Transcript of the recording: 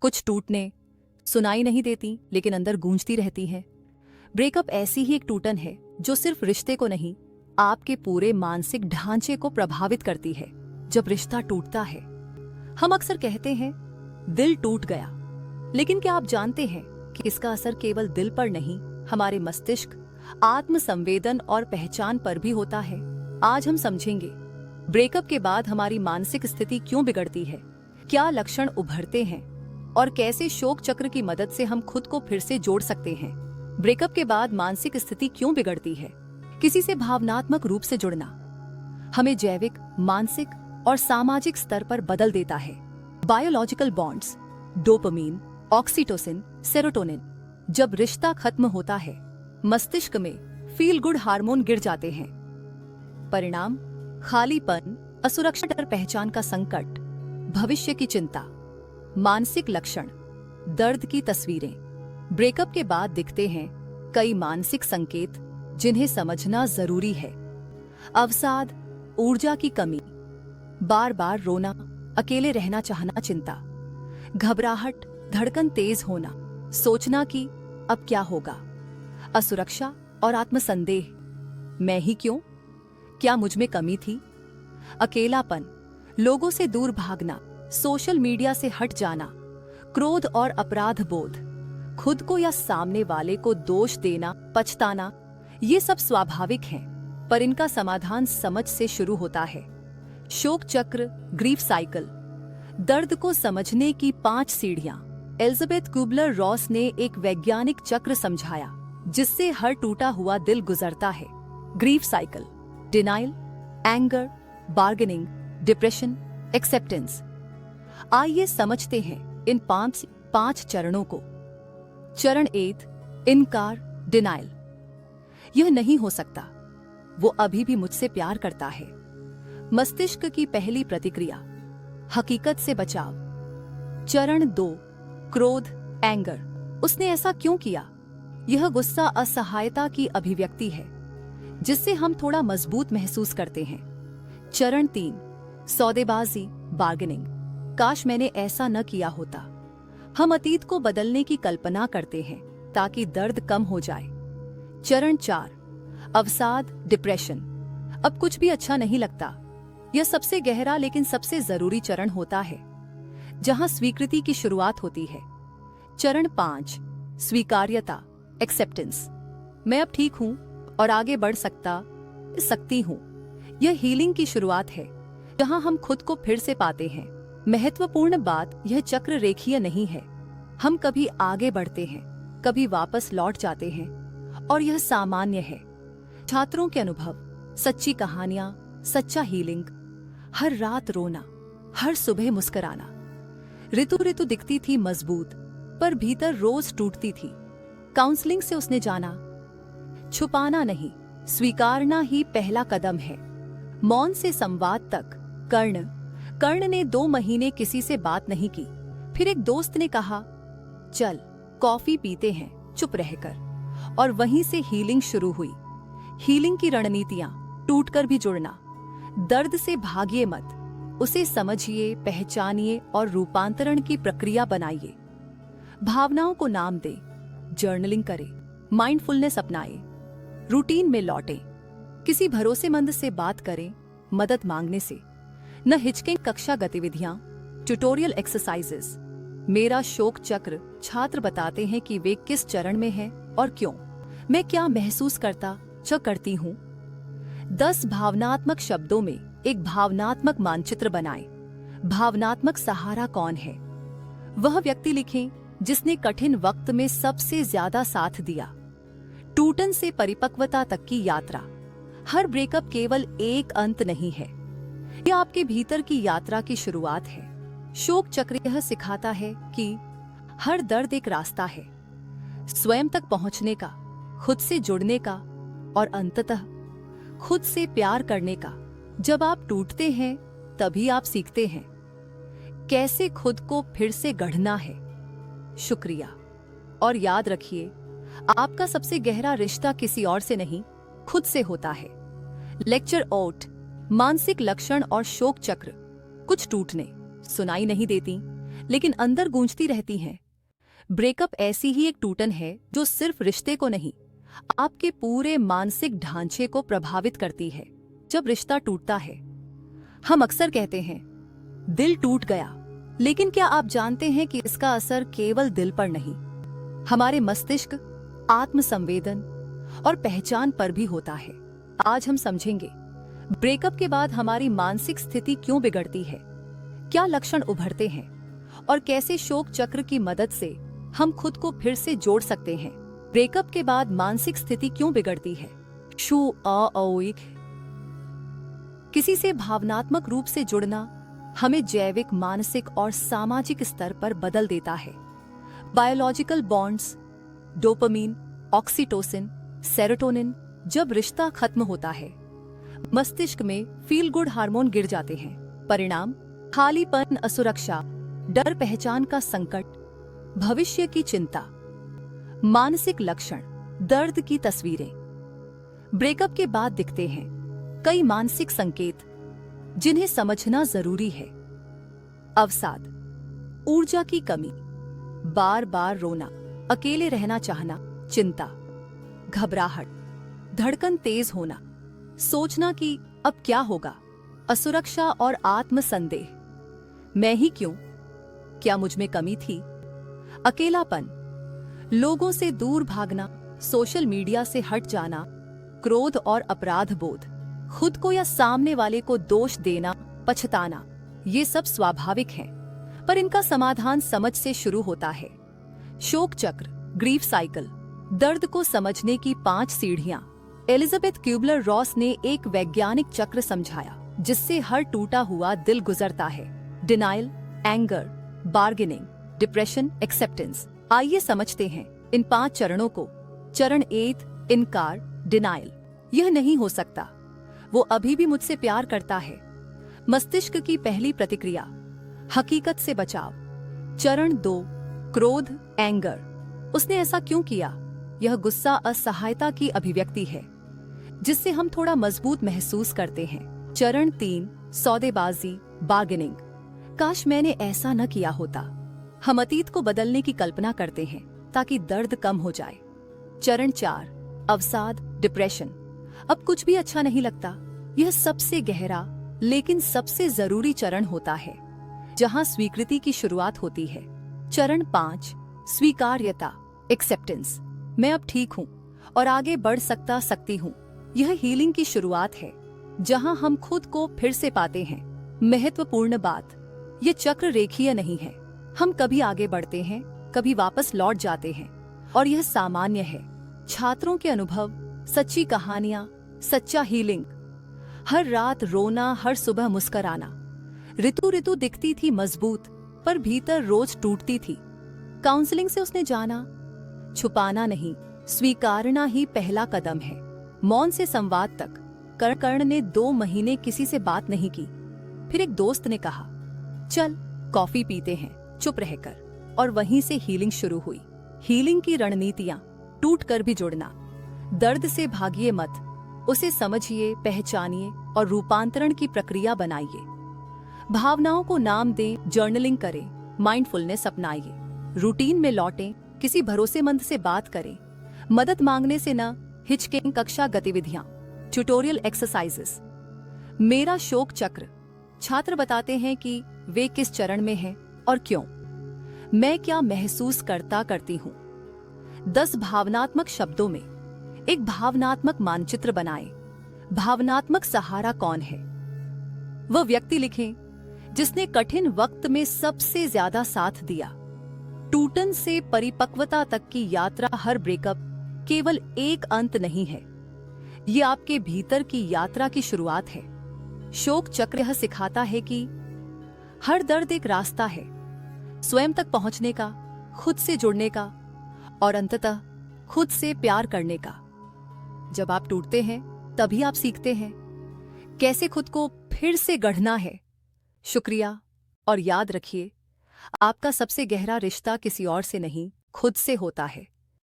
कुछ टूटने सुनाई नहीं देती लेकिन अंदर गूंजती रहती हैं। ब्रेकअप ऐसी ही एक टूटन है जो सिर्फ रिश्ते को नहीं, आपके पूरे मानसिक ढांचे को प्रभावित करती है। जब रिश्ता टूटता है, हम अक्सर कहते हैं दिल टूट गया, लेकिन क्या आप जानते हैं कि इसका असर केवल दिल पर नहीं, हमारे मस्तिष्क, आत्म संवेदन और पहचान पर भी होता है। आज हम समझेंगे ब्रेकअप के बाद हमारी मानसिक स्थिति क्यों बिगड़ती है, क्या लक्षण उभरते हैं और कैसे शोक चक्र की मदद से हम खुद को फिर से जोड़ सकते हैं। ब्रेकअप के बाद मानसिक स्थिति क्यों बिगड़ती है? किसी से भावनात्मक रूप से जुड़ना हमें जैविक, मानसिक और सामाजिक स्तर पर बदल देता है। Biological bonds, dopamine, oxytocin, serotonin. जब रिश्ता खत्म होता है, मस्तिष्क में फील गुड हार्मोन गिर जाते हैं। परिणाम खालीपन, असुरक्षा, डर, पहचान का संकट, भविष्य की चिंता। मानसिक लक्षण, दर्द की तस्वीरें। ब्रेकअप के बाद दिखते हैं कई मानसिक संकेत जिन्हें समझना जरूरी है। अवसाद, ऊर्जा की कमी, बार बार रोना, अकेले रहना चाहना, चिंता, घबराहट, धड़कन तेज होना, सोचना कि अब क्या होगा, असुरक्षा और आत्मसंदेह, मैं ही क्यों, क्या मुझ में कमी थी, अकेलापन, लोगों से दूर भागना, सोशल मीडिया से हट जाना, क्रोध और अपराध बोध, खुद को या सामने वाले को दोष देना, पछताना। ये सब स्वाभाविक हैं, पर इनका समाधान समझ से शुरू होता है। शोक चक्र, ग्रीफ साइकिल, दर्द को समझने की 5 सीढ़ियां। एलिजाबेथ कुबलर रॉस ने एक वैज्ञानिक चक्र समझाया जिससे हर टूटा हुआ दिल गुजरता है। Grief cycle, denial, anger, bargaining, depression, acceptance. आइए समझते हैं इन 5 चरणों को। चरण 1, इनकार, डिनाइल। यह नहीं हो सकता, वो अभी भी मुझसे प्यार करता है। मस्तिष्क की पहली प्रतिक्रिया, हकीकत से बचाव। चरण 2, क्रोध, एंगर। उसने ऐसा क्यों किया? यह गुस्सा असहायता की अभिव्यक्ति है जिससे हम थोड़ा मजबूत महसूस करते हैं। चरण 3, सौदेबाजी, बार्गेनिंग। काश मैंने ऐसा न किया होता। हम अतीत को बदलने की कल्पना करते हैं ताकि दर्द कम हो जाए। चरण 4, अवसाद, डिप्रेशन। अब कुछ भी अच्छा नहीं लगता। यह सबसे गहरा लेकिन सबसे जरूरी चरण होता है जहां स्वीकृति की शुरुआत होती है। चरण 5, स्वीकार्यता, एक्सेप्टेंस। मैं अब ठीक हूं और आगे बढ़ सकती हूं। यह हीलिंग की शुरुआत है जहां हम खुद को फिर से पाते हैं। महत्वपूर्ण बात, यह चक्र रेखीय नहीं है। हम कभी आगे बढ़ते हैं, कभी वापस लौट जाते हैं और यह सामान्य है। छात्रों के अनुभव, सच्ची कहानियां, सच्चा हीलिंग, हर रात रोना, हर सुबह मुस्कुराना। ऋतु दिखती थी मजबूत, पर भीतर रोज टूटती थी। काउंसलिंग से उसने जाना, छुपाना नहीं, स्वीकारना ही पहला कदम है। मौन से संवाद तक। कर्ण ने 2 महीने किसी से बात नहीं की। फिर एक दोस्त ने कहा, चल कॉफी पीते हैं, चुप रहकर। और वहीं से हीलिंग शुरू हुई। हीलिंग की रणनीतियां, टूटकर भी जुड़ना, दर्द से भागिए मत, उसे समझिए, पहचानिए और रूपांतरण की प्रक्रिया बनाइए। भावनाओं को नाम दे, जर्नलिंग करें, माइंडफुलनेस अपनाएं, रूटीन में लौटें, किसी भरोसेमंद से बात करें, मदद मांगने से न हिचकें। कक्षा गतिविधियां, ट्यूटोरियल एक्सरसाइजेस। मेरा शोक चक्र, छात्र बताते हैं कि वे किस चरण में हैं और क्यों। मैं क्या महसूस करती हूँ। 10 भावनात्मक शब्दों में एक भावनात्मक मानचित्र बनाएं। भावनात्मक सहारा कौन है? वह व्यक्ति लिखें जिसने कठिन वक्त में सबसे ज्यादा साथ दिया। टूटन से परिपक्वता तक की यात्रा। हर ब्रेकअप केवल एक अंत नहीं है, यह आपके भीतर की यात्रा की शुरुआत है। शोक चक्र यह सिखाता है कि हर दर्द एक रास्ता है, स्वयं तक पहुंचने का, खुद से जुड़ने का और अंततः खुद से प्यार करने का। जब आप टूटते हैं तभी आप सीखते हैं कैसे खुद को फिर से गढ़ना है। शुक्रिया, और याद रखिए, आपका सबसे गहरा रिश्ता किसी और से नहीं, खुद से होता है। लेक्चर ओट, मानसिक लक्षण और शोक चक्र। कुछ टूटने सुनाई नहीं देती, लेकिन अंदर गूंजती रहती हैं। ब्रेकअप ऐसी ही एक टूटन है जो सिर्फ रिश्ते को नहीं, आपके पूरे मानसिक ढांचे को प्रभावित करती है। जब रिश्ता टूटता है, हम अक्सर कहते हैं दिल टूट गया, लेकिन क्या आप जानते हैं कि इसका असर केवल दिल पर नहीं, हमारे मस्तिष्क, आत्मसंवेदन और पहचान पर भी होता है। आज हम समझेंगे ब्रेकअप के बाद हमारी मानसिक स्थिति क्यों बिगड़ती है, क्या लक्षण उभरते हैं और कैसे शोक चक्र की मदद से हम खुद को फिर से जोड़ सकते हैं। ब्रेकअप के बाद मानसिक स्थिति क्यों बिगड़ती है? किसी से भावनात्मक रूप से जुड़ना हमें जैविक, मानसिक और सामाजिक स्तर पर बदल देता है। Biological bonds, dopamine, oxytocin, serotonin, जब रिश्ता खत्म होता है, मस्तिष्क में फील गुड हार्मोन गिर जाते हैं। परिणाम खालीपन, असुरक्षा, डर, पहचान का संकट, भविष्य की चिंता। मानसिक लक्षण, दर्द की तस्वीरें। ब्रेकअप के बाद दिखते हैं कई मानसिक संकेत जिन्हें समझना जरूरी है। अवसाद, ऊर्जा की कमी, बार बार रोना, अकेले रहना चाहना, चिंता, घबराहट, धड़कन तेज होना, सोचना कि अब क्या होगा, असुरक्षा और आत्मसंदेह, मैं ही क्यों, क्या मुझ में कमी थी, अकेलापन, लोगों से दूर भागना, सोशल मीडिया से हट जाना, क्रोध और अपराध बोध, खुद को या सामने वाले को दोष देना, पछताना। ये सब स्वाभाविक हैं, पर इनका समाधान समझ से शुरू होता है। शोक चक्र, ग्रीफ साइकिल, दर्द को समझने की 5 सीढ़ियां। एलिजाबेथ क्यूबलर रॉस ने एक वैज्ञानिक चक्र समझाया जिससे हर टूटा हुआ दिल गुजरता है। Denial, anger, bargaining, depression, acceptance. आइए समझते हैं इन 5 चरणों को। चरण 1, इनकार, डिनाइल। यह नहीं हो सकता, वो अभी भी मुझसे प्यार करता है। मस्तिष्क की पहली प्रतिक्रिया, हकीकत से बचाव। चरण 2, क्रोध, एंगर। उसने ऐसा क्यों किया? यह गुस्सा असहायता की अभिव्यक्ति है जिससे हम थोड़ा मजबूत महसूस करते हैं। चरण 3, सौदेबाजी, बार्गेनिंग। काश मैंने ऐसा न किया होता। हम अतीत को बदलने की कल्पना करते हैं ताकि दर्द कम हो जाए। चरण 4, अवसाद, डिप्रेशन। अब कुछ भी अच्छा नहीं लगता। यह सबसे गहरा लेकिन सबसे जरूरी चरण होता है जहां स्वीकृति की शुरुआत होती है। चरण 5, स्वीकार्यता, एक्सेप्टेंस। मैं अब ठीक हूं और आगे बढ़ सकती हूं। यह हीलिंग की शुरुआत है जहां हम खुद को फिर से पाते हैं। महत्वपूर्ण बात, ये चक्र रेखीय नहीं है। हम कभी आगे बढ़ते हैं, कभी वापस लौट जाते हैं और यह सामान्य है। छात्रों के अनुभव, सच्ची कहानियां, सच्चा हीलिंग। हर रात रोना, हर सुबह मुस्कुराना। ऋतु दिखती थी मजबूत, पर भीतर रोज टूटती थी। काउंसलिंग से उसने जाना, छुपाना नहीं, स्वीकारना ही पहला कदम है। मौन से संवाद तक। कर्ण ने 2 महीने किसी से बात नहीं की। फिर एक दोस्त ने कहा, चल कॉफी पीते हैं, चुप रहकर। और वहीं से हीलिंग शुरू हुई। हीलिंग की रणनीतियां, टूट कर भी जुड़ना। दर्द से भागिए मत, उसे समझिए, पहचानिए और रूपांतरण की प्रक्रिया बनाइए। भावनाओं को नाम दें, जर्नलिंग करें, माइंडफुलनेस अपनाइए। रूटीन में लौटें, किसी भरोसेमंद से बात करें। मदद मांगने से न हिचकें। कक्षा गतिविधियां, ट्यूटोरियल एक्सरसाइजेस। मेरा शोक चक्र। छात्र बताते हैं कि वे किस चरण में हैं और क्यों। मैं क्या महसूस करती हूँ। 10 भावनात्मक शब्दों में एक भावनात्मक मानचित्र बनाएं। भावनात्मक सहारा कौन है? वह व्यक्ति लिखें जिसने कठिन वक्त में सबसे ज्यादा साथ दिया। टूटन से परिपक्वता तक की यात्रा, हर ब्रेकअप केवल एक अंत नहीं है, ये आपके भीतर की यात्रा की शुरुआत है। शोक चक्र यह सिखाता है कि हर दर्द एक रास्ता है, स्वयं तक पहुंचने का, खुद से जुड़ने का और अंततः खुद से प्यार करने का। जब आप टूटते हैं तभी आप सीखते हैं कैसे खुद को फिर से गढ़ना है। शुक्रिया, और याद रखिए, आपका सबसे गहरा रिश्ता किसी और से नहीं, खुद से होता है।